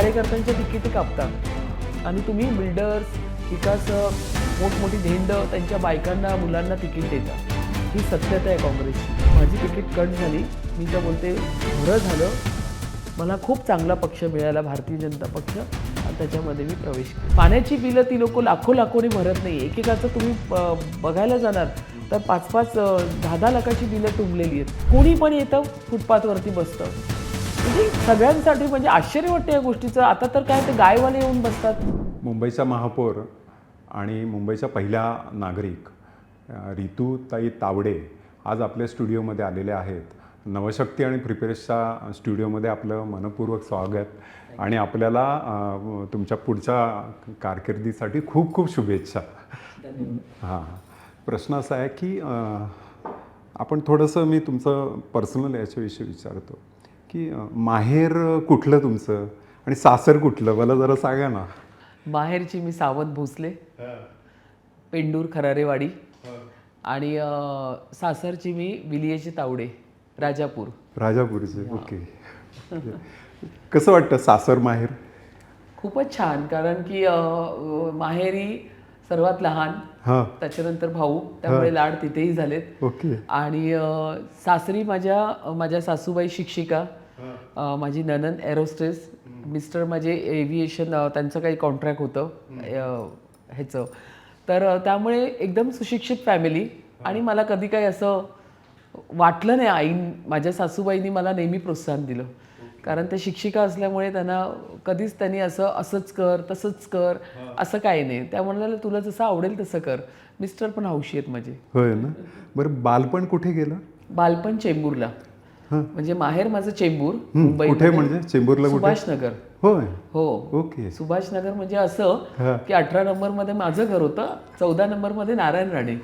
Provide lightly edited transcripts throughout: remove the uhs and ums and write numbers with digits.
कार्यकर्त्यांच्या तिकिटे कापतात आणि तुम्ही बिल्डर्स विकास मोठमोठी धेंड त्यांच्या बायकांना मुलांना तिकीट देता. ही सत्यता आहे काँग्रेसची. माझी तिकीट कट झाली, मी तर बोलते बरं झालं. मला खूप चांगला पक्ष मिळाला भारतीय जनता पक्ष आणि त्याच्यामध्ये मी प्रवेश केला. पाण्याची बिलं ती लोक लाखोनी भरत नाही. एकेकाचं तुम्ही बघायला जाणार तर 5-5, 10-10 लाखाची बिलं तुंबलेली आहेत. कोणी पण येतं फुटपाथवरती बसतं. म्हणजे सगळ्यांसाठी म्हणजे आश्चर्य वाटतं या गोष्टीचं. आता तर काय ते गायवाले येऊन बसतात. मुंबईच्या महापौर आणि मुंबईच्या पहिल्या नागरिक रितूताई तावडे आज आपल्या स्टुडिओमध्ये आलेले आहेत. नवशक्ती आणि प्रिपेरेशच्या स्टुडिओमध्ये आपलं मनपूर्वक स्वागत आणि आपल्याला तुमच्या पुढच्या कारकिर्दीसाठी खूप खूप शुभेच्छा. हां, प्रश्न असा आहे की आपण थोडंसं मी तुमचं पर्सनल याच्याविषयी विचारतो की माहेर कुठलं तुमचं आणि सासर कुठलं, मला जरा सांगा ना. माहेरची मी सावंत भोसले, पेंडूर खरारेवाडी आणि सासरची मी विलियेची तावडे, राजापूरचे. ओके. कसं वाटतं सासर माहेर? खूपच छान, कारण की माहेरी सर्वात लहान, त्याच्यानंतर भाऊ, त्यामुळे लाड तिथेही झालेत. ओके. आणि सासरी माझ्या सासूबाई शिक्षिका, माझी ननंद एरोस्टेस, मिस्टर माझे एव्हिएशन, त्यांचं काही कॉन्ट्रॅक्ट होतं ह्याचं. तर त्यामुळे एकदम सुशिक्षित फॅमिली. आणि मला कधी काही असं वाटलं नाही. माझ्या सासूबाईंनी मला नेहमी प्रोत्साहन दिलं, कारण ते शिक्षिका असल्यामुळे कधीच त्यांनी असंच कर तसंच कर असं काही नाही. त्या म्हणाल्या तुला जसं आवडेल तसं कर. मिस्टर पण हौशी आहेत माझे. होय ना. बरं, बालपण कुठे गेलं? बालपण चेंबूरला. म्हणजे माहेर माझं चेंबूर, मुंबई. कुठे म्हणजे चेंबूरला? सुभाषनगर. होय. हो. ओके. सुभाषनगर म्हणजे असं की 18 नंबरमध्ये माझं घर होतं, 14 नंबरमध्ये नारायण राणे.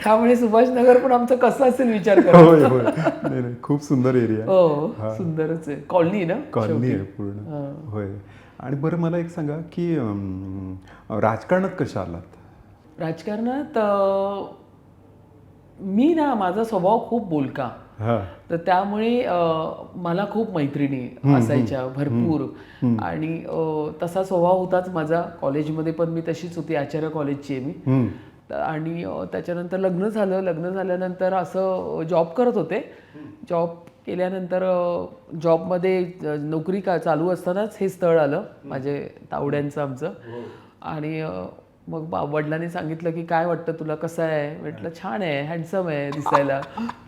त्यामुळे सुभाषनगर पण आमचं कसं असेल विचार करा. होय होय. नाही, खूप सुंदर एरिया. हो, सुंदरच आहे. कॉलनी ना, कॉलनी आहे पूर्ण. होय. आणि बरं मला एक सांगा की राजकारणात कशा आलात? राजकारणात मी ना, माझा स्वभाव खूप बोलका, तर त्यामुळे मला खूप मैत्रिणी असायच्या भरपूर. आणि तसा स्वभाव होताच माझा. कॉलेजमध्ये पण मी तशीच होती. आचार्य कॉलेजची आहे मी. आणि त्याच्यानंतर लग्न झालं. लग्न झाल्यानंतर असं जॉब करत होते. जॉब केल्यानंतर जॉबमध्ये नोकरी चालू असतानाच हे स्थळ आलं माझे तावड्यांचं आमचं. आणि मग वडिलांनी सांगितलं की काय वाटतं तुला, कसं आहे? म्हटलं छान आहे, हँडसम आहे दिसायला.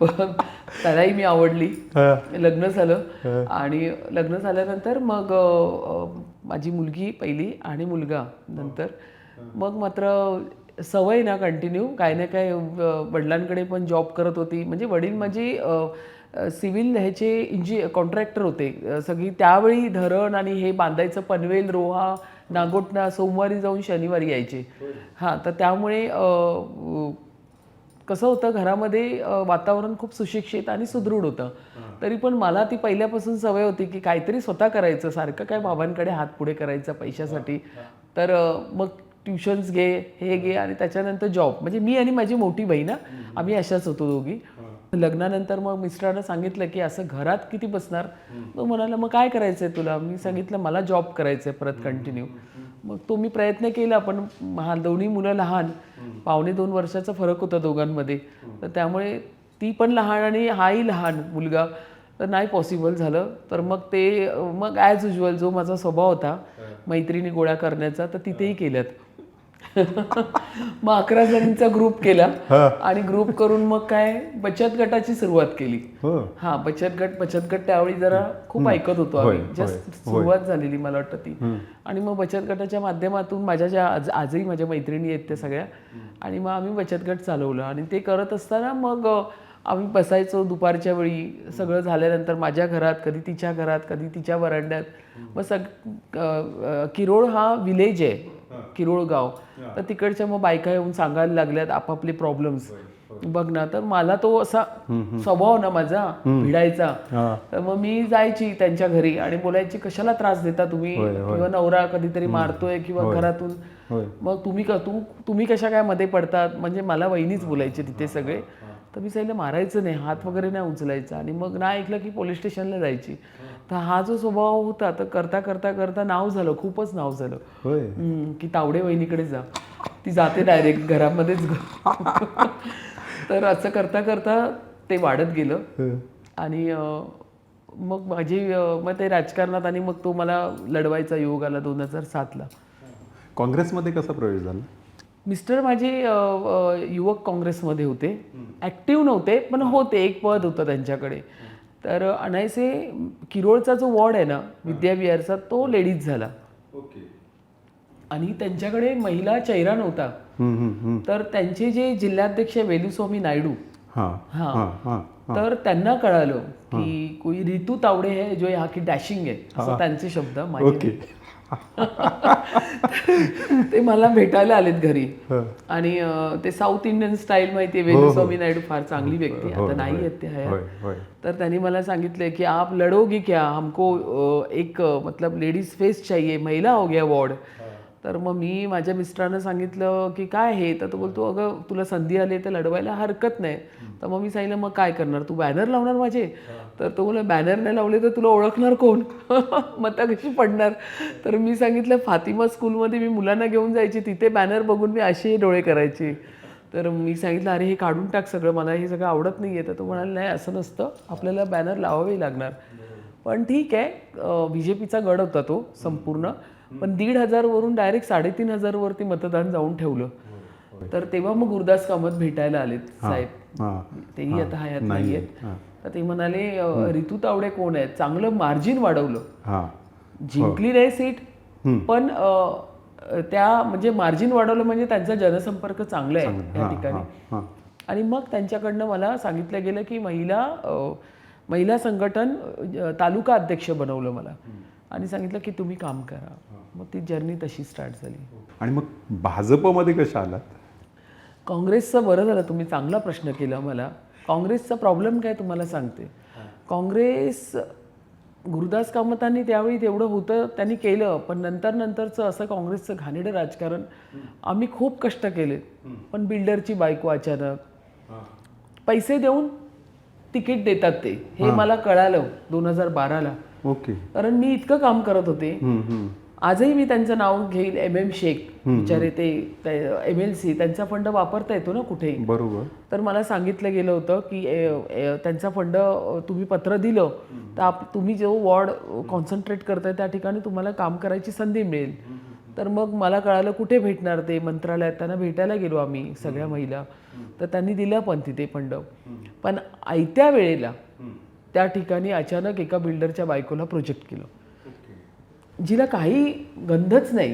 त्यालाही मी आवडली. लग्न झालं. आणि लग्न झाल्यानंतर मग माझी मुलगी पहिली आणि मुलगा नंतर. मग मात्र सवय ना कंटिन्यू काय ना काय. वडिलांकडे पण जॉब करत होती. म्हणजे वडील माझी सिव्हिल ह्याचे कॉन्ट्रॅक्टर होते. सगळी त्यावेळी धरण आणि हे बांधायचं, पनवेल, रोहा, नागोठणा, सोमवारी जाऊन शनिवारी यायचे. हां, तर त्यामुळे कसं होतं घरामध्ये वातावरण खूप सुशिक्षित आणि सुदृढ होतं. तरी पण मला ती पहिल्यापासून सवय होती की काहीतरी स्वतः करायचं, सारखं काय बाबांकडे हात पुढे करायचा पैशासाठी. तर मग ट्युशन्स घे, हे घे, आणि त्याच्यानंतर जॉब. म्हणजे मी आणि माझी मोठी बहीण, आम्ही अशाच होतो दोघी. लग्नानंतर मग मिस्टरांना सांगितलं की असं घरात किती बसणार. तो म्हणाला मग काय करायचं आहे तुला? मी सांगितलं मला जॉब करायचं आहे परत कंटिन्यू. मग तो मी प्रयत्न केला, पण दोन्ही मुलं लहान, 1.25-2 वर्षाचा फरक होता दोघांमध्ये. तर त्यामुळे ती पण लहान आणि हाही लहान मुलगा, तर नाही पॉसिबल झालं. तर मग ॲज युज्युअल जो माझा स्वभाव होता मैत्रिणी गोळा करण्याचा, तर तिथेही केल्यात. मग 11 जणींचा ग्रुप केला आणि ग्रुप करून मग काय बचत गटाची सुरुवात केली. हा, बचत गट त्यावेळी जरा खूप ऐकत होतो आम्ही. जस्ट सुरुवात झालेली मला वाटतं ती. आणि मग बचत गटाच्या माध्यमातून माझ्या ज्या आजही माझ्या मैत्रिणी आहेत त्या सगळ्या, आणि मग आम्ही बचत गट चालवलं. आणि ते करत असताना मग आम्ही बसायचो दुपारच्या वेळी. सगळं झाल्यानंतर माझ्या घरात, कधी तिच्या घरात, कधी तिच्या वरांड्यात. मग किरोळ हा विलेज आहे, किरोळ गाव. तर तिकडच्या मग बायका येऊन सांगायला लागल्यात आपापले प्रॉब्लेम्स. बघ ना, तर मला तो असा स्वभाव ना माझा भिडायचा. तर मग मी जायची त्यांच्या घरी आणि बोलायची कशाला त्रास देता तुम्ही, किंवा नवरा कधीतरी मारतोय किंवा घरातून, मग तुम्ही कशा काय मध्ये पडतात. म्हणजे मला वहिनीच बोलायचे तिथे सगळे. तर मी सांगितलं मारायचं नाही, हात वगैरे नाही उचलायचा, आणि मग ना ऐकलं की पोलीस स्टेशनला जायची. तर हा जो स्वभाव होता तर करता करता करता नाव झालं, खूपच नाव झालं. होय. की तावडे वहिनीकडे जा, ती जाते डायरेक्ट घरामध्येच. तर असं करता करता ते वाढत गेलं. आणि मग मग ते राजकारणात, आणि मग तो मला लढवायचा योग आला 2007ला. काँग्रेसमध्ये कसा प्रवेश झाला? मिस्टर माझे युवक काँग्रेसमध्ये होते, ॲक्टिव्ह नव्हते पण होते, एक पद होतं त्यांच्याकडे. तर अनायसे किरोळचा जो वॉर्ड आहे ना विद्याविहारचा, तो लेडीज झाला. आणि त्यांच्याकडे महिला चेहरा नव्हता. तर त्यांचे जे जिल्हाध्यक्ष वेलुस्वामी नायडू, तर त्यांना कळालं की कोई रितू तावडे है जो यहाँ की डॅशिंग आहे, असं त्यांचे शब्द माझे. ते मला भेटायला आलेत घरी. आणि ते साऊथ इंडियन स्टाईल माहितीये, वेलुस्वामी नायडू फार चांगली व्यक्ती, आता नाही आहेत ते हयात. तर त्यांनी मला सांगितलं की आप लढोगे क्या, हमको एक मतलब लेडीज फेस चाहिए, महिला हो गया वॉर्ड. तर मग मी माझ्या मिस्टरांना सांगितलं की काय हे, तर तो बोलतो अगं तुला संधी आली तर लढवायला हरकत नाही. तर मग मी सांगितलं मग काय करणार, तू बॅनर लावणार माझे? तर तो बोला बॅनर नाही लावले तर तुला ओळखणार कोण, मतं कशी पडणार? तर मी सांगितलं फातिमा स्कूलमध्ये मी मुलांना घेऊन जायची, तिथे बॅनर बघून मी असे डोळे करायचे. तर मी सांगितलं अरे हे काढून टाक सगळं, मला हे सगळं आवडत नाही आहे. तर तो म्हणाला नाही असं नसतं, आपल्याला बॅनर लावावे लागणार. पण ठीक आहे, BJPचा गड होता तो संपूर्ण, पण 1,500 वरून डायरेक्ट 3,500 वरती मतदान जाऊन ठेवलं. तर तेव्हा मग गुरुदास कामत भेटायला आलेत साहेब, तेही आता हयात नाहीयेत. तर ते म्हणाले रितू तावडे कोण आहेत, चांगलं मार्जिन वाढवलं, जिंकली नाही सीट पण त्या म्हणजे मार्जिन वाढवलं म्हणजे त्यांचा जनसंपर्क चांगला आहे त्या ठिकाणी. आणि मग त्यांच्याकडनं मला सांगितलं गेलं की महिला संघटन तालुका अध्यक्ष बनवलं मला, आणि सांगितलं की तुम्ही काम करा. मग ती जर्नी तशी स्टार्ट झाली. आणि मग भाजपमध्ये कशा आलात? काँग्रेसचं बरं झालं, तुम्ही चांगला प्रश्न केला मला. काँग्रेसचा प्रॉब्लेम काय तुम्हाला सांगते. काँग्रेस गुरुदास कामतांनी त्यावेळी तेवढं होतं त्यांनी केलं, पण नंतरचं असं काँग्रेसचं घाणेरडं राजकारण, आम्ही खूप कष्ट केले. पण बिल्डरची बायको अचानक पैसे देऊन तिकीट देतात ते, हे मला कळालं 2012ला. कारण मी इतकं काम करत होते. आजही मी त्यांचं नाव घेईल, MM शेख बिचारे, ते MLC त्यांचा फंड वापरता येतो ना कुठेही. बरोबर. तर मला सांगितलं गेलं होतं की त्यांचा फंड तुम्ही पत्र दिलं तर तुम्ही जो वॉर्ड कॉन्सन्ट्रेट करताय त्या ठिकाणी तुम्हाला काम करायची संधी मिळेल. तर मग मला कळालं कुठे भेटणार ते, मंत्रालयात त्यांना भेटायला गेलो आम्ही सगळ्या महिला. तर त्यांनी दिलं पण तिथे फंड, पण आयत्या वेळेला त्या ठिकाणी अचानक एका बिल्डरच्या बायकोला प्रोजेक्ट केलं, जिला काही गंधच नाही.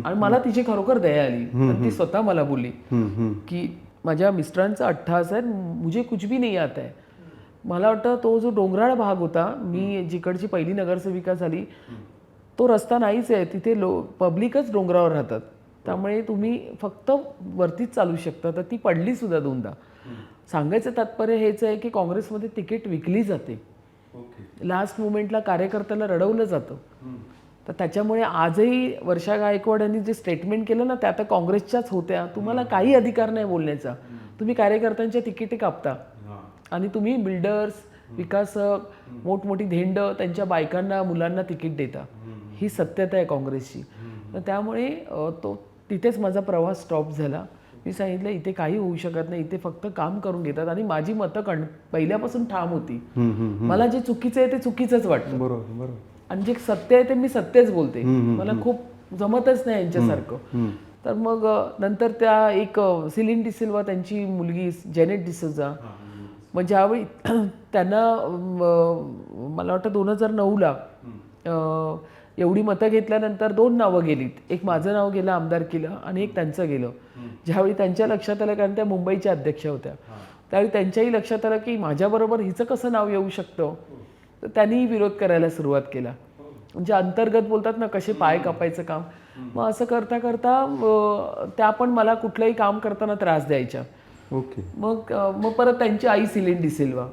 आणि मला तिची खरोखर दया आली. ती स्वतः मला बोलली की माझ्या मिस्टरांचा अट्टहास आहे, मुझे कुछ भी नहीं आता है. मला वाटतं तो जो डोंगराळ भाग होता, मी जिकडची पहिली नगरसेविका झाली, तो रस्ता नाहीच आहे तिथे, पब्लिकच डोंगरावर राहतात, त्यामुळे तुम्ही फक्त वरतीच चालू शकता. तर ती पडली सुद्धा 2दा. सांगायचं तात्पर्य हेच आहे की काँग्रेसमध्ये तिकीट विकली जाते, लास्ट मुमेंटला कार्यकर्त्याला रडवलं जातं. तर त्याच्यामुळे आजही वर्षा गायकवाड यांनी जे स्टेटमेंट केलं ना, त्या आता काँग्रेसच्याच होत्या, तुम्हाला काही अधिकार नाही बोलण्याचा, तुम्ही कार्यकर्त्यांच्या तिकिटे कापता आणि तुम्ही बिल्डर्स, विकासक, मोठमोठी धेंड त्यांच्या बायकांना मुलांना तिकीट देता. ही सत्यता आहे काँग्रेसची. तर त्यामुळे तिथेच माझा प्रवास स्टॉप झाला. मी सांगितलं इथे काही होऊ शकत नाही, इथे फक्त काम करून घेतात. आणि माझी मतं पहिल्यापासून ठाम होती, मला जे चुकीचं आहे ते चुकीचंच वाटतं. बरोबर. आणि जे सत्य आहे ते मी सत्यच बोलते, मला खूप जमतच नाही यांच्यासारखं. तर मग नंतर त्या एक सिलिन डिसिल्वा त्यांची मुलगी जेनेट डिसोजा, मग ज्यावेळी त्यांना मला वाटतं 2009ला एवढी मतं घेतल्यानंतर 2 नावं गेलीत. एक माझं नाव गेलं आमदारकीला आणि एक त्यांचं गेलं. ज्यावेळी त्यांच्या लक्षात आलं, कारण त्या मुंबईच्या अध्यक्ष होत्या, त्यावेळी त्यांच्याही लक्षात आलं की माझ्याबरोबर हिचं कसं नाव येऊ शकतं. तर त्यांनी विरोध करायला सुरुवात केला. म्हणजे अंतर्गत बोलतात ना, कसे पाय कापायचं काम. मग असं करता करता त्या पण मला कुठलंही काम करताना त्रास द्यायच्या. मग परत त्यांची आई सिलिन डिसिल्वा,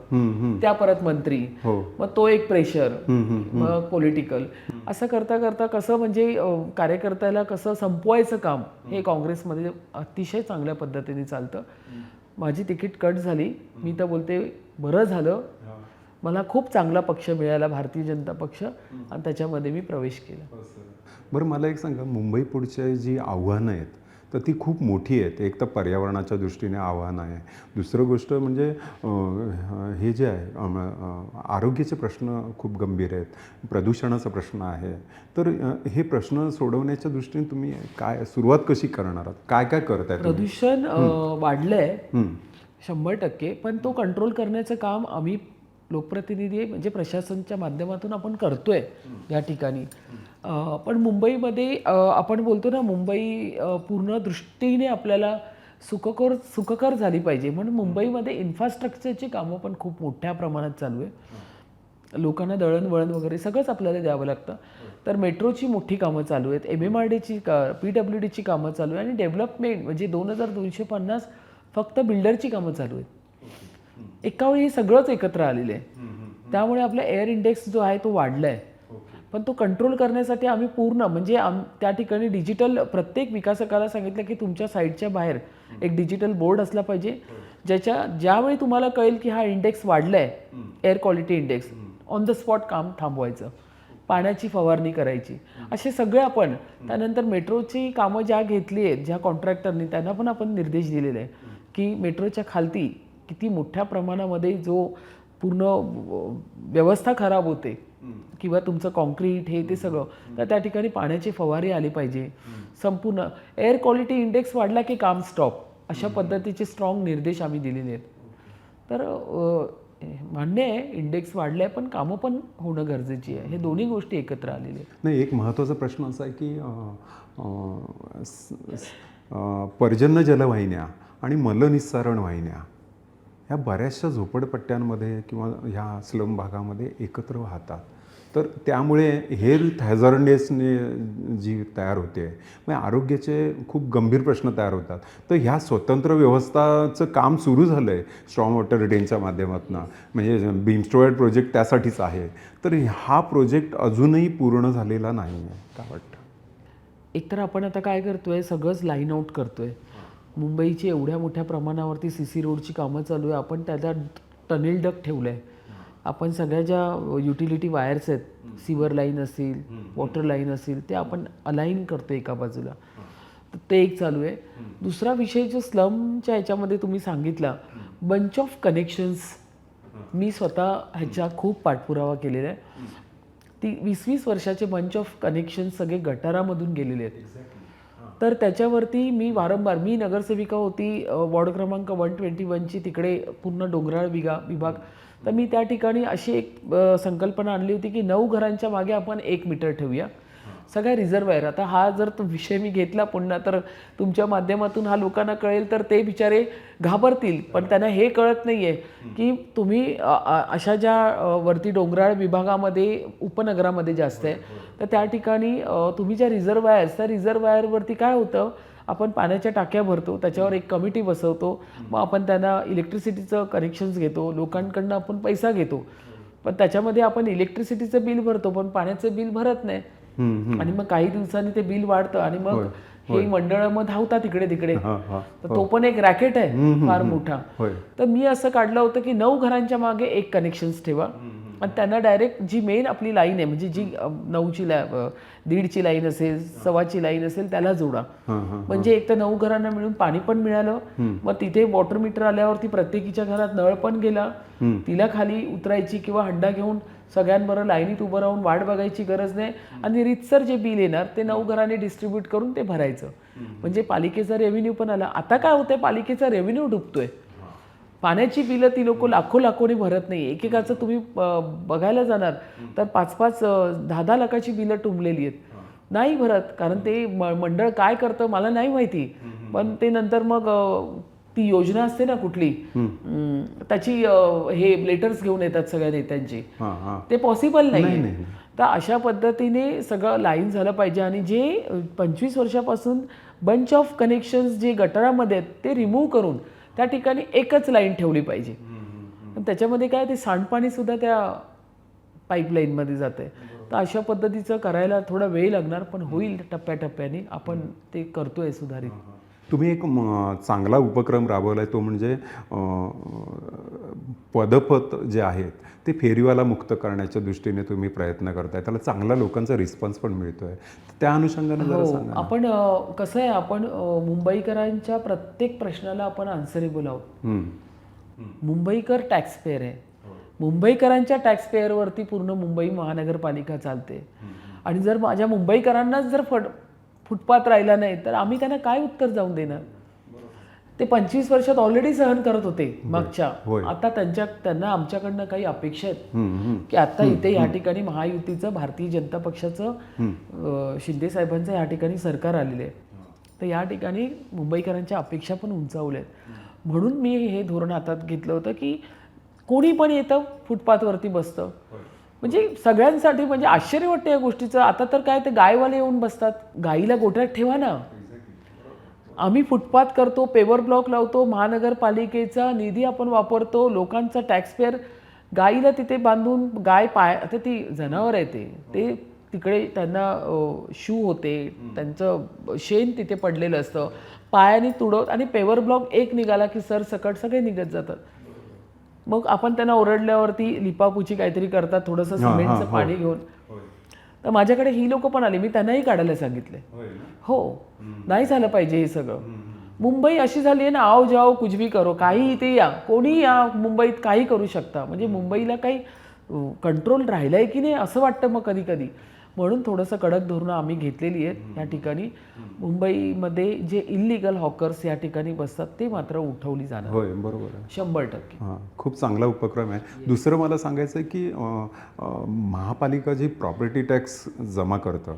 त्या परत मंत्री, मग तो एक प्रेशर, मग पॉलिटिकल. असं करता करता कसं म्हणजे कार्यकर्त्याला कसं संपवायचं काम हे काँग्रेसमध्ये अतिशय चांगल्या पद्धतीने चालतं. माझी तिकीट कट झाली. मी तर बोलते बरं झालं, मला खूप चांगला पक्ष मिळाला भारतीय जनता पक्ष, आणि त्याच्यामध्ये मी प्रवेश केला. बरं मला एक सांगा, मुंबई पुढच्या जी आव्हानं आहेत तर ती खूप मोठी आहेत. एक तर पर्यावरणाच्या दृष्टीने आव्हान आहे, दुसरं गोष्ट म्हणजे हे जे आहे आरोग्याचे प्रश्न खूप गंभीर आहेत, प्रदूषणाचा प्रश्न आहे. तर हे प्रश्न सोडवण्याच्या दृष्टीने तुम्ही काय सुरुवात कशी करणार आहात, काय काय करताय तुम्ही? प्रदूषण वाढलंय 100%, पण तो कंट्रोल करण्याचं काम आम्ही लोकप्रतिनिधी म्हणजे प्रशासनाच्या माध्यमातून आपण करतोय या ठिकाणी. पण मुंबईमध्ये आपण बोलतो ना, मुंबई पूर्ण दृष्टीने आपल्याला सुखकर झाली पाहिजे, म्हणून मुंबईमध्ये इन्फ्रास्ट्रक्चरची कामं पण खूप मोठ्या प्रमाणात चालू आहे. लोकांना दळणवळण वगैरे सगळंच आपल्याला द्यावं लागतं. तर मेट्रोची मोठी कामं चालू आहेत, MMRDची PWDची कामं चालू आहे, आणि डेव्हलपमेंट म्हणजे 2250 फक्त बिल्डरची कामं चालू आहेत. एका वेळी हे सगळंच एकत्र आलेलं आहे. त्यामुळे आपला एअर इंडेक्स जो आहे तो वाढला आहे. पण तो कंट्रोल करण्यासाठी आम्ही पूर्ण म्हणजे त्या ठिकाणी डिजिटल प्रत्येक विकासकाला सांगितलं की तुमच्या साईटच्या बाहेर एक डिजिटल बोर्ड असला पाहिजे, ज्यावेळी तुम्हाला कळेल की हा इंडेक्स वाढला आहे, air quality index, on the spot काम थांबवायचं, पाण्याची फवारणी करायची, असे सगळे आपण. त्यानंतर मेट्रोची कामं ज्या घेतली आहेत ज्या कॉन्ट्रॅक्टरनी, त्यांना पण आपण निर्देश दिलेले आहे की मेट्रोच्या खालती किती मोठ्या प्रमाणामध्ये जो पूर्ण व्यवस्था खराब होते किंवा तुमचं कॉन्क्रीट हे ते सगळं, तर त्या ठिकाणी पाण्याची फवारी आली पाहिजे. संपूर्ण एअर क्वालिटी इंडेक्स वाढला की काम स्टॉप, अशा पद्धतीचे स्ट्रॉंग निर्देश आम्ही दिलेले आहेत. तर मान्य आहे इंडेक्स वाढलं आहे, पण कामं पण होणं गरजेची आहे. हे दोन्ही गोष्टी एकत्र आलेल्या आहेत. नाही, एक महत्त्वाचा प्रश्न असा आहे की पर्जन्य जलवाहिन्या आणि मलनिस्सारण वाहिन्या ह्या बऱ्याचशा झोपडपट्ट्यांमध्ये किंवा ह्या स्लम भागामध्ये एकत्र वाहतात. तर त्यामुळे हेल्थ हॅझार्डनेसने जी तयार होते, मग आरोग्याचे खूप गंभीर प्रश्न तयार होतात. तर ह्या स्वतंत्र व्यवस्थाचं काम सुरू झालं आहे स्ट्रॉंग वॉटर रिटेनच्या माध्यमातून, म्हणजे बीमस्टोएड प्रोजेक्ट त्यासाठीच आहे. तर हा प्रोजेक्ट अजूनही पूर्ण झालेला नाही आहे, काय वाटतं? एकतर आपण आता काय करतोय, सगळंच लाईन आउट करतोय. मुंबईची एवढ्या मोठ्या प्रमाणावरती CC रोडची कामं चालू आहे, आपण त्याचा टनेल डक्ट ठेवलं आहे. आपण सगळ्या ज्या युटिलिटी वायर्स आहेत, सिवर लाईन असेल, वॉटर लाईन असेल, ते आपण अलाईन करतो एका बाजूला. तर ते एक चालू आहे. दुसरा विषय जो स्लमच्या ह्याच्यामध्ये तुम्ही सांगितला, बंच ऑफ कनेक्शन्स, मी स्वतः ह्याच्या खूप पाठपुरावा केलेला आहे. ती 20-20 वर्षाचे बंच ऑफ कनेक्शन्स सगळे गटारामधून गेलेले आहेत. तर त्याच्यावरती मी वारंवार, मी नगरसेविका होती वॉर्ड क्रमांक 121ची, तिकडे पूर्ण डोंगराळ विभाग. तर मी त्या ठिकाणी अशी एक संकल्पना आणली होती की 9 घरांच्या मागे आपण 1 मीटर ठेवूया, सगळ्या रिझर्वायर. आता हा जर तो विषय मी घेतला पुन्हा तर तुमच्या माध्यमातून हा लोकांना कळेल तर ते बिचारे घाबरतील, पण त्यांना हे कळत नाही आहे की तुम्ही अशा ज्या वरती डोंगराळ विभागामध्ये उपनगरामध्ये जास्त आहे, तर त्या ठिकाणी तुम्ही ज्या रिझर्वायर्स, त्या रिझर्वायरवरती काय होतं, आपण पाण्याच्या टाक्या भरतो, त्याच्यावर एक कमिटी बसवतो, मग आपण त्यांना इलेक्ट्रिसिटीचं कनेक्शन्स घेतो, लोकांकडनं आपण पैसा घेतो, पण त्याच्यामध्ये आपण इलेक्ट्रिसिटीचं बिल भरतो पण पाण्याचं बिल भरत नाही. आणि मग काही दिवसांनी ते बिल वाढतं आणि मग हे मंडळ मग धावतात इकडे तिकडे. तर तो पण एक रॅकेट आहे फार मोठा. तर मी असं काढलं होतं की 9 घरांच्या मागे 1 कनेक्शन्स ठेवा, आणि त्यांना डायरेक्ट जी मेन आपली लाईन आहे, म्हणजे जी 9ची 1.5ची लाईन असेल, 1.25ची लाईन असेल, त्याला जोडा. म्हणजे एक तर 9 घरांना मिळून पाणी पण मिळालं, मग तिथे वॉटर मीटर आल्यावरती प्रत्येकीच्या घरात नळ पण गेला, तिला खाली उतरायची किंवा हंडा घेऊन सगळ्यांबरोबर लाईनीत उभं राहून वाट बघायची गरज नाही, आणि रितसर जे बिल येणार ते 9 घरांनी डिस्ट्रीब्यूट करून ते भरायचं. म्हणजे पालिकेचा रेव्हेन्यू पण आला. आता काय होतंय, पालिकेचा रेव्हेन्यू डुबतोय. पाण्याची बिलं ती लोक लाखोनी भरत नाही. एकेकाचं तुम्ही बघायला जाणार तर 5-5, 10-10 लाखाची बिलं टुंबलेली आहेत, नाही भरत. कारण ते मंडळ काय करतं मला नाही माहिती, पण ते नंतर मग ती योजना असते ना कुठली, त्याची हे लेटर्स घेऊन येतात सगळ्या नेत्यांची, ते पॉसिबल नाही. तर अशा पद्धतीने सगळं लाईन झालं पाहिजे. आणि जे 25 वर्षापासून बंच ऑफ कनेक्शन्स जे गटारामध्ये आहेत ते रिमूव्ह करून त्या ठिकाणी एकच लाईन ठेवली पाहिजे. पण त्याच्यामध्ये काय, ते सांडपाणी सुद्धा त्या पाईपलाईनमध्ये जातं आहे. तर अशा पद्धतीचं करायला थोडा वेळ लागणार, पण होईल टप्प्याटप्प्याने. आपण ते करतोय सुधारित. तुम्ही एक चांगला उपक्रम राबवला आहे, तो म्हणजे पदपथ जे आहेत ते फेरीवाला मुक्त करण्याच्या दृष्टीने तुम्ही प्रयत्न करताय, त्याला चांगला लोकांचा रिस्पॉन्स पण मिळतोय. त्या अनुषंगाने जरा हो, सांगा ना. आपण कसं आहे, आपण मुंबईकरांच्या प्रत्येक प्रश्नाला आपण आन्सरेबल आहोत. मुंबईकर टॅक्स पेअर आहे. मुंबईकरांच्या टॅक्स पेअरवरती पूर्ण मुंबई महानगरपालिका चालते. आणि जर माझ्या मुंबईकरांनाच जर फुटपाथ राहिला नाही तर आम्ही त्यांना काय उत्तर जाऊन देणार? ते 25 वर्षात ऑलरेडी सहन करत होते मागच्या. आता त्यांना आमच्याकडनं काही अपेक्षा आहेत की आता इथे या ठिकाणी महायुतीचं, भारतीय जनता पक्षाचं, शिंदे साहेबांचं या ठिकाणी सरकार आलेलं आहे. तर या ठिकाणी मुंबईकरांच्या अपेक्षा पण उंचावल्या आहेत. म्हणून मी हे धोरण हातात घेतलं होतं की कोणी पण येतं फुटपाथवरती बसतं. म्हणजे सगळ्यांसाठी म्हणजे आश्चर्य वाटतं या गोष्टीचं. आता तर काय, ते गायवाले येऊन बसतात. गाईला गोठ्यात ठेवा ना. आम्ही फुटपाथ करतो, पेवर ब्लॉक लावतो, महानगरपालिकेचा निधी आपण वापरतो, लोकांचा टॅक्स पेअर. गाईला तिथे बांधून गाय आता ती जनावर आहे, ते तिकडे त्यांना शू होते, त्यांचं शेण तिथे पडलेलं असतं, पायाने तुडवत, आणि पेवर ब्लॉक एक निघाला की सरसकट सगळे निघत जातात. मग आपण त्यांना ओरडल्यावरती लिपापुची काहीतरी करतात, थोडंसं सिमेंटचं पाणी घेऊन. तर माझ्याकडे ही लोक पण आली, मी त्यांनाही काढायला सांगितले. हो, नाही झालं पाहिजे हे सगळं. मुंबई अशी झाली आहे ना, आओ जाओ कुछ भी करो, काही इथे या, कोणी या, मुंबईत काही करू शकता. म्हणजे मुंबईला काही कंट्रोल राहिलाय की नाही असं वाटतं मग कधी कधी. म्हणून थोडंसं कडक धोरणं आम्ही घेतलेली आहेत या ठिकाणी. मुंबईमध्ये जे इल्लीगल हॉकर्स या ठिकाणी बसतात ते मात्र उठवली जाणार. होय, बरोबर आहे, 100%. हां, खूप चांगला उपक्रम आहे. दुसरं मला सांगायचं आहे की महापालिका जी प्रॉपर्टी टॅक्स जमा करतं,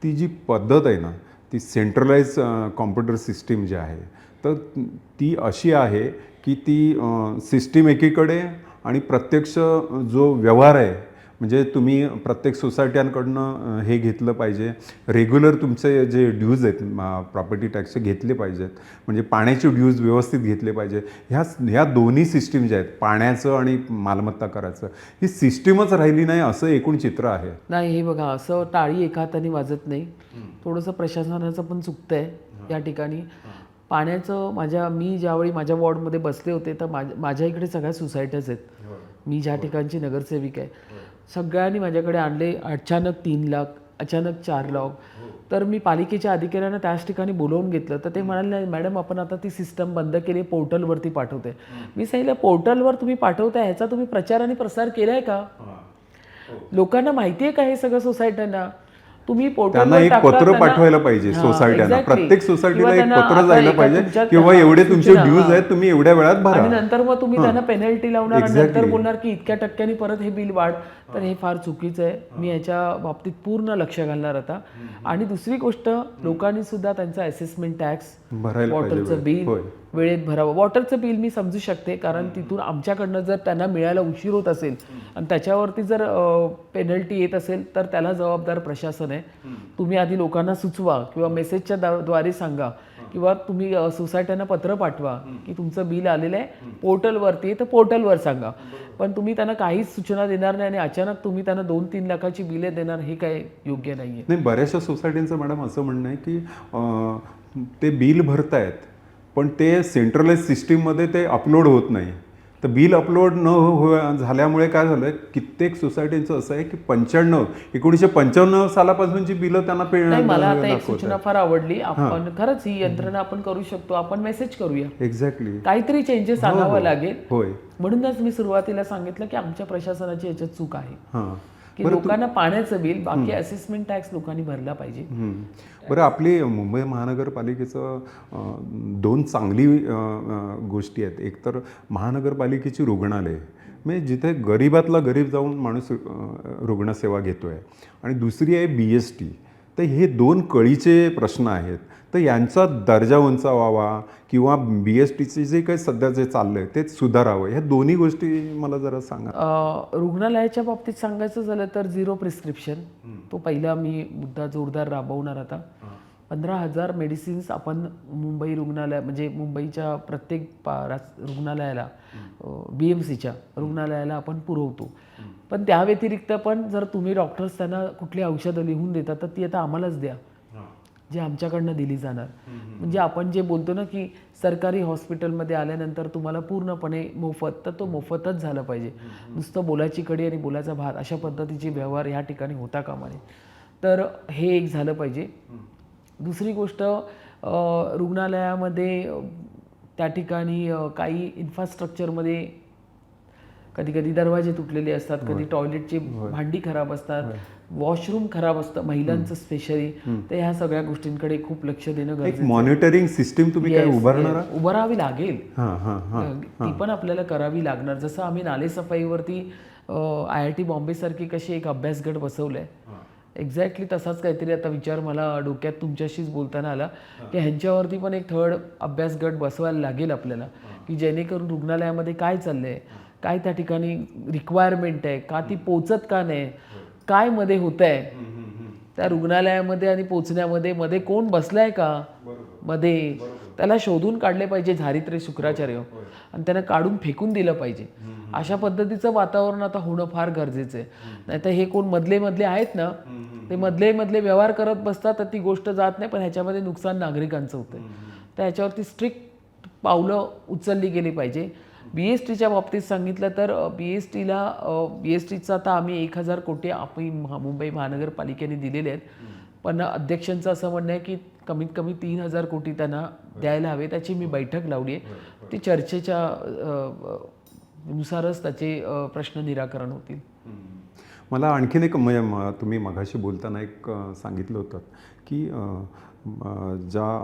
ती जी पद्धत आहे ना, ती सेंट्रलाइज कॉम्प्युटर सिस्टीम जी आहे, तर ती अशी आहे की ती सिस्टीम एकीकडे आणि प्रत्यक्ष जो व्यवहार आहे, म्हणजे तुम्ही प्रत्येक सोसायट्यांकडनं हे घेतलं पाहिजे. रेग्युलर तुमचे जे ड्यूज आहेत प्रॉपर्टी टॅक्सचे घेतले पाहिजेत. म्हणजे पाण्याचे ड्यूज व्यवस्थित घेतले पाहिजे. ह्या दोन्ही सिस्टीम ज्या आहेत, पाण्याचं आणि मालमत्ता करायचं, ही सिस्टीमच राहिली नाही असं एकूण चित्र आहे. नाही, हे बघा, असं टाळी एका हाताने वाजत नाही. थोडंसं प्रशासनाचं पण चुकतंय या ठिकाणी. पाण्याचं मी ज्यावेळी माझ्या वॉर्डमध्ये बसले होते तर माझ्या इकडे सगळ्या सोसायट्याच आहेत. मी ज्या ठिकाणची नगरसेविक आहे, सगळ्यांनी माझ्याकडे आणले. अचानक 3 लाख, अचानक 4 लाख. तर मी पालिकेच्या अधिकाऱ्यांना त्याच ठिकाणी बोलवून घेतलं. तर ते म्हणाले, मॅडम आपण आता ती सिस्टम बंद केली, पोर्टलवरती पाठवते. मी सांगितलं, पोर्टलवर तुम्ही पाठवताय, ह्याचा तुम्ही प्रचार आणि प्रसार केलाय का? लोकांना माहिती आहे का हे सगळं सोसायट्यांना? तुम्ही त्यांना एक पत्र पाठवायला पाहिजे सोसायट्यांना. प्रत्येक सोसायटीला एक पत्र जायला पाहिजे किंवा एवढे तुमचे ड्यूज आहेत, तुम्ही एवढ्या वेळात भरा. आणि नंतर मग तुम्ही त्यांना पेनल्टी लावणार आणि नंतर बोलणार की इतक्या टक्क्यांनी परत हे बिल वाढ. तर हे फार चुकीचं आहे. मी याच्या बाबतीत पूर्ण लक्ष घालणार आता. आणि दुसरी गोष्ट, लोकांनी सुद्धा त्यांचा असेसमेंट टॅक्स, वॉटरचं बिल वेळेत भरावं. वॉटरचं बिल मी समजू शकते, कारण तिथून आमच्याकडनं जर त्यांना मिळायला उशीर होत असेल आणि त्याच्यावरती जर पेनल्टी येत असेल तर त्याला जबाबदार प्रशासन आहे. तुम्ही आधी लोकांना सुचवा किंवा मेसेजच्या द्वारे सांगा किंवा तुम्ही सोसायट्यांना पत्र पाठवा की तुमचं बिल आलेलं आहे, पोर्टलवरती आहे, तर पोर्टलवर सांगा. पण तुम्ही त्यांना काहीच सूचना देणार नाही आणि अचानक तुम्ही त्यांना 2-3 लाखाची बिले देणार, हे काय योग्य नाहीये. नाही, बऱ्याचशा सोसायटींचं मॅडम असं म्हणणं आहे की ते बिल भरतायत पण ते सेंट्रलाइज सिस्टीममध्ये ते अपलोड होत नाही. तर बिल अपलोड झाल्यामुळे काय झालं, कित्येक सोसायटींचं असं आहे की 1995 सालापासूनची बिलं त्यांना नाही, मला आता एक सूचना फार आवडली. आपण खरंच ही यंत्रणा आपण करू शकतो. आपण मेसेज करूया. एक्झॅक्टली, काहीतरी चेंजेस आणावं लागेल. होय, म्हणूनच मी सुरुवातीला सांगितलं की आमच्या प्रशासनाची याच्यात चूक आहे की लोकांना पाण्याचं बिल, बाकी असेसमेंट टॅक्स लोकांनी भरला पाहिजे. बरं, आपली मुंबई महानगरपालिकेचं 2 चांगली गोष्टी आहेत. एक तर महानगरपालिकेची रुग्णालय, म्हणजे जिथे गरीबातला गरीब जाऊन माणूस रुग्णसेवा घेतोय, आणि दुसरी आहे BST. तर हे 2 कळीचे प्रश्न आहेत. तर यांचा दर्जा उंचावावा किंवा BSTचे जे काही सध्या जे चाललंय ते सुधारावं, ह्या दोन्ही गोष्टी मला जरा सांगा. रुग्णालयाच्या बाबतीत सांगायचं झालं तर 0 प्रिस्क्रिप्शन, तो पहिला मी मुद्दा जोरदार राबवणार. आता 15,000 मेडिसिन्स आपण मुंबई रुग्णालय, म्हणजे मुंबईच्या प्रत्येक रुग्णालयाला, BMCच्या रुग्णालयाला आपण पुरवतो. पण त्या व्यतिरिक्त पण जर तुम्ही डॉक्टर्स त्यांना कुठली औषधं लिहून देतात तर ती आता आम्हालाच द्या. जी आमच्याकडनं दिली जाणार. म्हणजे आपण जे बोलतो ना की सरकारी हॉस्पिटलमध्ये आल्यानंतर तुम्हाला पूर्णपणे मोफत, तर तो मोफतच झालं पाहिजे. नुसतं बोलाची कडी आणि बोलाचा भात अशा पद्धतीचे व्यवहार ह्या ठिकाणी होता कामा नये. तर हे एक झालं पाहिजे. दुसरी गोष्ट, रुग्णालयामध्ये त्या ठिकाणी काही इन्फ्रास्ट्रक्चरमध्ये कधी कधी दरवाजे तुटलेले असतात, कधी टॉयलेटची भांडी खराब असतात, वॉशरूम खराब असतं महिलांचं स्पेशली. तर ह्या सगळ्या गोष्टींकडे खूप लक्ष देणं एक गरजेचं मॉनिटरिंग सिस्टीम तुम्ही काय उभारणार आहात? उभारावी लागेल. हां हां हां. ती पण आपल्याला करावी लागणार. जसं आम्ही नालेसफाईवरती IIT बॉम्बे सारखी कशी एक अभ्यास गट बसवलाय, एक्झॅक्टली तसाच काहीतरी आता विचार मला डोक्यात तुमच्याशीच बोलताना आला की ह्यांच्यावरती पण एक थर्ड अभ्यास गट बसवायला लागेल आपल्याला, की जेणेकरून रुग्णालयामध्ये काय चाललंय, काय त्या ठिकाणी रिक्वायरमेंट आहे, का ती पोचत का नाही, काय मध्ये होत आहे त्या रुग्णालयामध्ये आणि पोचण्यामध्ये, मध्ये कोण बसलाय का मध्ये, त्याला शोधून काढले पाहिजे झारित्र्य शुक्राचार्य आणि त्यांना काढून फेकून दिलं पाहिजे. अशा पद्धतीचं वातावरण आता होणं फार गरजेचं आहे. नाहीतर हे कोण मधले आहेत ना, ते मधले व्यवहार करत बसतात, तर ती गोष्ट जात नाही, पण ह्याच्यामध्ये नुकसान नागरिकांचं होतं. तर ह्याच्यावरती स्ट्रिक्ट पावलं उचलली गेली पाहिजे. BSTच्या बाबतीत सांगितलं तर BSTचं आता आम्ही 1000 कोटी मुंबई महानगरपालिकेने दिलेले आहेत, पण अध्यक्षांचं असं म्हणणं आहे की कमीत कमी 3000 कोटी त्यांना द्यायला हवे. त्याची मी बैठक लावली आहे. ती चर्चेच्या नुसारच त्याचे प्रश्न निराकरण होतील. मला आणखीन एक तुम्ही मघाशी बोलताना एक सांगितलं होतं की ज्या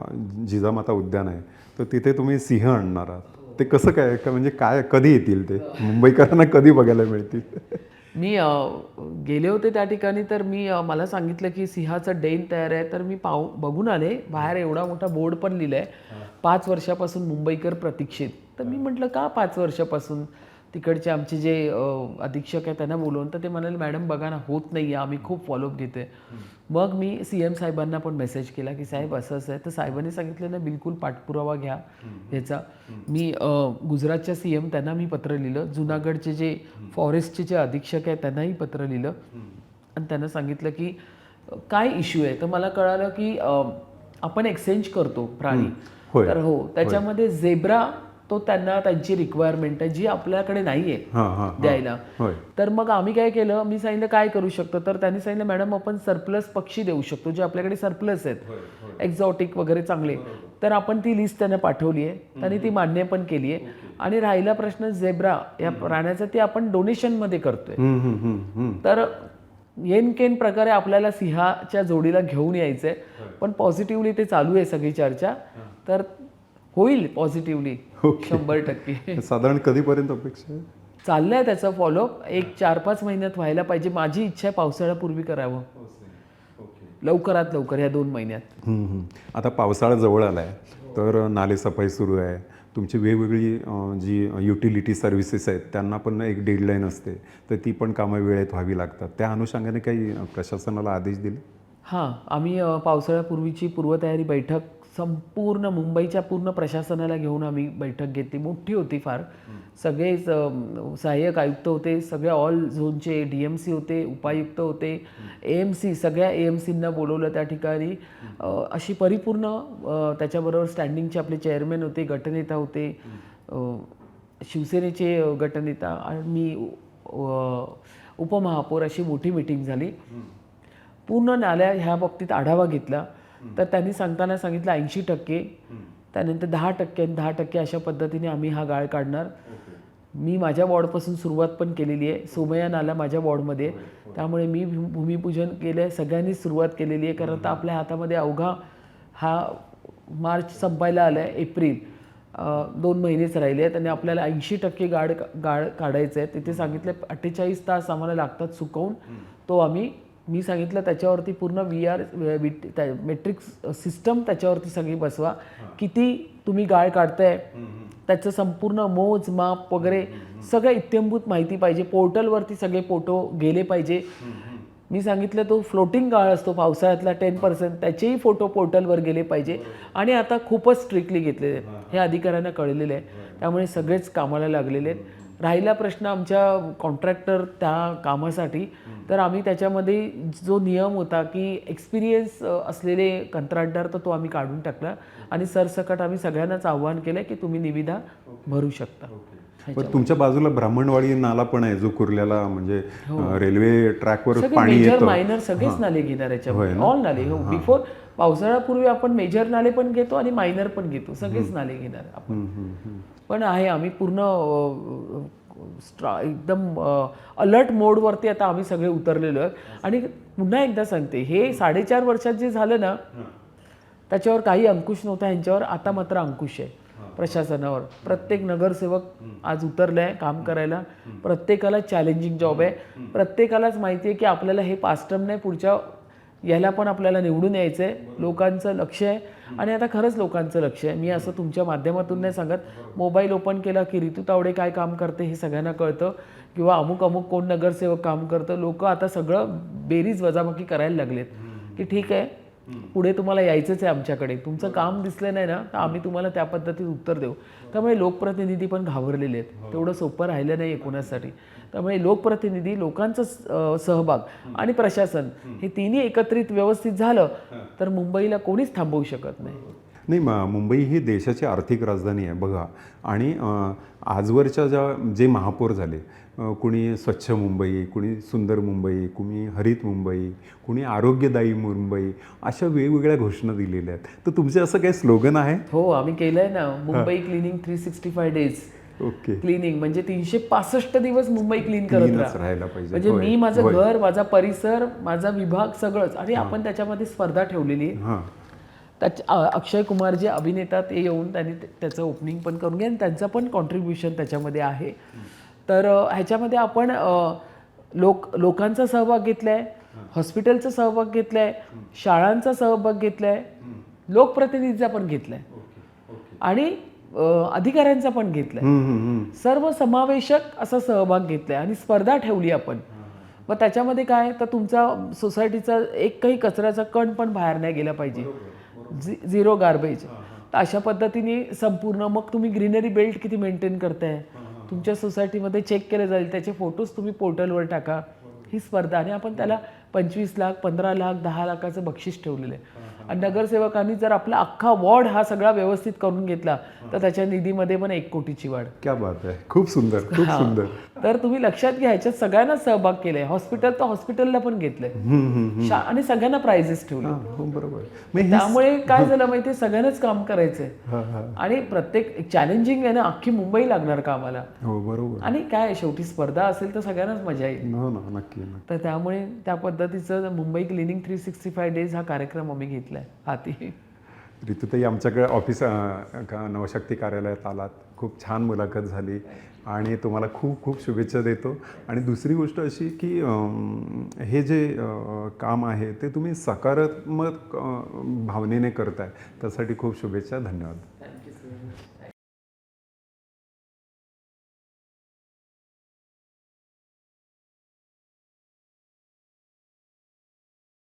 जिजामाता उद्यान आहे तर तिथे तुम्ही सिंह आणणार आहात. ते कसं काय, म्हणजे काय, कधी येतील ते मुंबईकरांना, कधी बघायला मिळतील? मी गेले होते त्या ठिकाणी, तर मला सांगितलं की सिंहाचं डेन तयार आहे. तर मी बघून आले. बाहेर एवढा मोठा बोर्ड पण लिहिलाय, 5 वर्षापासून मुंबईकर प्रतीक्षित. तर मी म्हटलं का 5 वर्षापासून? तिकडचे आमचे जे अधीक्षक आहे त्यांना बोलवून, तर ते म्हणाले मॅडम बघा ना, होत नाही आहे, आम्ही खूप फॉलोअप घेतोय. मग मी CM साहेबांना पण मेसेज केला की साहेब असं आहे. तर साहेबांनी सांगितलं ना बिलकुल पाठपुरावा घ्या ह्याचा. मी गुजरातच्या CM त्यांना मी पत्र लिहिलं, जुनागडचे जे फॉरेस्टचे जे अधीक्षक आहेत त्यांनाही पत्र लिहिलं आणि त्यांना सांगितलं की काय इश्यू आहे. तर मला कळालं की आपण एक्सचेंज करतो प्राणी, तर हो त्याच्यामध्ये झेब्रा तो त्यांना त्यांची रिक्वायरमेंट आहे जी आपल्याकडे नाही आहे द्यायला. तर मग आम्ही काय केलं, मी सांगितलं काय करू शकतो, तर त्यांनी सांगितलं मॅडम आपण सरप्लस पक्षी देऊ शकतो जे आपल्याकडे सरप्लस आहेत एक्झॉटिक वगैरे चांगले. तर आपण ती लिस्ट त्यांना पाठवली आहे, त्यांनी ती मान्य पण केली आहे. आणि राहिला प्रश्न झेब्रा या प्राण्याचा, ते आपण डोनेशनमध्ये करतोय. तर येनकेन प्रकारे आपल्याला सिंहाच्या जोडीला घेऊन यायचंय, पण पॉझिटिव्हली ते चालू आहे सगळी चर्चा. तर होईल पॉझिटिव्हली 100%. साधारण कधीपर्यंत अपेक्षा आहे? चाललंय त्याचा फॉलोअप, एक 4-5 महिन्यात व्हायला पाहिजे. माझी इच्छा आहे पावसाळ्यापूर्वी करावं, लवकरात लवकर, या 2 महिन्यात. आता पावसाळा जवळ आला आहे, तर नालेसफाई सुरू आहे, तुमची वेगवेगळी जी युटिलिटी सर्व्हिसेस आहेत त्यांना पण एक डेडलाईन असते, तर ती पण कामं वेळेत व्हावी लागतात. त्या अनुषंगाने काही प्रशासनाला आदेश दिले? हां, आम्ही पावसाळ्यापूर्वीची पूर्वतयारी बैठक संपूर्ण मुंबईच्या पूर्ण प्रशासनाला घेऊन आम्ही बैठक घेतली. मोठी होती फार. सगळेच सहाय्यक आयुक्त होते, सगळ्या ऑल झोनचे DMC होते, उपायुक्त होते, AMC, सगळ्या AMCंना बोलवलं त्या ठिकाणी. अशी परिपूर्ण, त्याच्याबरोबर स्टँडिंगचे आपले चेअरमॅन होते, गटनेता होते, शिवसेनेचे गटनेता आणि मी उपमहापौर, अशी मोठी मीटिंग झाली. पूर्ण नाल्या ह्या बाबतीत आढावा घेतला. तर त्यांनी सांगताना सांगितलं 80%, त्यानंतर 10% आणि 10% अशा पद्धतीने आम्ही हा गाळ काढणार. मी माझ्या वॉर्डपासून सुरुवात पण केलेली आहे. सोमय्या नाला माझ्या वॉर्डमध्ये, त्यामुळे मी भूमिपूजन केलं आहे. सगळ्यांनीच सुरुवात केलेली आहे, कारण आता आपल्या हातामध्ये अवघा हा मार्च संपायला आला आहे, एप्रिल 2 महिनेच राहिले आहेत आणि आपल्याला 80% गाळ काढायचं आहे. तिथे सांगितलं 48 तास आम्हाला लागतात सुकवून. तो मी सांगितलं त्याच्यावरती पूर्ण मेट्रिक सिस्टम त्याच्यावरती सगळी बसवा. किती तुम्ही गाळ काढताय त्याचं संपूर्ण मोज माप वगैरे सगळं इत्यंभूत माहिती पाहिजे. पोर्टलवरती सगळे फोटो गेले पाहिजे. मी सांगितलं तो फ्लोटिंग गाळ असतो पावसाळ्यातला 10%, त्याचेही फोटो पोर्टलवर गेले पाहिजे. आणि आता खूपच स्ट्रिक्टली घेतलेले हे अधिकाऱ्यांना कळलेलं आहे, त्यामुळे सगळेच कामाला लागलेले आहेत. राहिला प्रश्न आमच्या कॉन्ट्रॅक्टर त्या कामासाठी, तर आम्ही त्याच्यामध्ये जो नियम होता की एक्सपिरियन्स असलेले कंत्राटदार, तर तो आम्ही काढून टाकला आणि सरसकट आम्ही सगळ्यांनाच आव्हान केलं की तुम्ही निविदा भरू शकता. पण तुमच्या बाजूला ब्राह्मणवाडी नाला पण आहे जो कुर्ल्याला म्हणजे रेल्वे ट्रॅकवर पाणी मेजर येतं. मायनर सगळेच नाले घेणार याच्यामध्ये, ऑल नाले. हो, बिफोर पावसाळ्यापूर्वी आपण मेजर नाले पण घेतो आणि मायनर पण घेतो, सगळेच नाले घेणार आपण. पण आहे आम्ही पूर्ण एकदम अलर्ट मोडवरती आता आम्ही सगळे उतरलेलो आहे. आणि पुन्हा एकदा सांगते, हे 4.5 वर्षात जे झालं ना त्याच्यावर काही अंकुश नव्हता, ह्यांच्यावर आता मात्र अंकुश आहे प्रशासनावर. प्रत्येक नगरसेवक आज उतरलाय काम करायला. प्रत्येकाला चॅलेंजिंग जॉब आहे. प्रत्येकालाच माहिती आहे की आपल्याला हे पास्ट टर्म नाही, पुढच्या याला पण आपल्याला निवडून यायचं आहे. लोकांचं लक्ष आहे आणि आता खरंच लोकांचं लक्ष आहे. मी असं तुमच्या माध्यमातून नाही सांगत, मोबाईल ओपन केला की ऋतू तावडे काय काम करते हे सगळ्यांना कळतं, किंवा अमुक अमुक कोण नगरसेवक काम करतं. लोक आता सगळं बेरीज वजाबाकी करायला लागलेत की ठीक आहे, पुढे तुम्हाला यायचंच आहे आमच्याकडे, तुमचं काम दिसलं नाही ना तर आम्ही तुम्हाला त्या पद्धतीत उत्तर देऊ. त्यामुळे लोकप्रतिनिधी पण घाबरलेले आहेत. तेवढं सोपं राहिलं नाही कोणासाठी. त्यामुळे लोकप्रतिनिधी, लोकांचा सहभाग आणि प्रशासन हे तिन्ही एकत्रित व्यवस्थित झालं तर मुंबईला कोणीच थांबवू शकत नाही. नाही, मुंबई ही देशाची आर्थिक राजधानी आहे बघा. आणि आजवरच्या जे महापौर झाले, कुणी स्वच्छ मुंबई, कुणी सुंदर मुंबई, कुणी हरित मुंबई, कुणी आरोग्यदायी मुंबई, अशा वेगवेगळ्या घोषणा दिलेल्या आहेत. तर तुमचे असं काही स्लोगन आहे? हो, आम्ही केलंय ना, Mumbai cleaning 365 days. Okay. Cleaning म्हणजे 365 दिवस मुंबई क्लीन करत राहायला पाहिजे. म्हणजे मी माझं घर, माझा परिसर, माझा विभाग सगळंच. आणि आपण त्याच्यामध्ये स्पर्धा ठेवलेली आहे. अक्षय कुमार जे अभिनेता ते येऊन त्यांनी त्याचं ओपनिंग पण करून घ्या आणि त्यांचं पण कॉन्ट्रीब्युशन त्याच्यामध्ये आहे. तर ह्याच्यामध्ये आपण लोकांचा सहभाग घेतलाय, हॉस्पिटलचा सहभाग घेतलाय, शाळांचा सहभाग घेतलाय, लोकप्रतिनिधीचा पण घेतलाय आणि अधिकाऱ्यांचा पण घेतलाय. सर्व समावेशक असा सहभाग घेतलाय आणि स्पर्धा ठेवली आपण. मग त्याच्यामध्ये काय तर तुमचा सोसायटीचा एक काही कचऱ्याचा कण पण बाहेर नाही गेला पाहिजे, झिरो गार्बेज. तर अशा पद्धतीने संपूर्ण, मग तुम्ही ग्रीनरी बेल्ट किती मेंटेन करताय तुमच्या सोसायटीमध्ये चेक केले जाईल, त्याचे फोटोज तुम्ही पोर्टलवर टाका. ही स्पर्धा. आणि आपण त्याला 25 लाख, 15 लाख, 10 लाखाचं बक्षीस ठेवलेलं आहे. आणि नगरसेवकांनी जर आपला अख्खा वॉर्ड हा सगळा व्यवस्थित करून घेतला तर त्याच्या निधीमध्ये पण 1 कोटीची वाढ. क्या बात आहे, खूप सुंदर, खूप सुंदर. तर तुम्ही लक्षात घ्या, ह्याच्यात सगळ्यांना सहभाग केलाय. हॉस्पिटल तर हॉस्पिटलला पण घेतलंय आणि सगळ्यांना प्राइजेस ठेवले. बरोबर. त्यामुळे काय झालं माहितीये, सगळ्यांनाच काम करायचंय आणि प्रत्येक चॅलेंजिंग आहे ना, अख्खी मुंबई लागणार कामाला. हो, बरोबर. आणि काय शेवटी स्पर्धा असेल तर सगळ्यांनाच मजा येईल. हो ना, नक्की. तर त्यामुळे त्या पद्धतीचं मुंबई क्लिनिंग 365 डेज हा कार्यक्रम आम्ही घेतलाय हाती. ऋतुताई, आमच्याकडे ऑफिस नवशक्ती कार्यालयात आलात, खूप छान मुलाखत झाली आणि तुम्हाला खूप खूप शुभेच्छा देतो. आणि दुसरी गोष्ट अशी की हे जे काम आहे ते तुम्ही सकारात्मक भावनेने करताय, त्यासाठी खूप शुभेच्छा. धन्यवाद.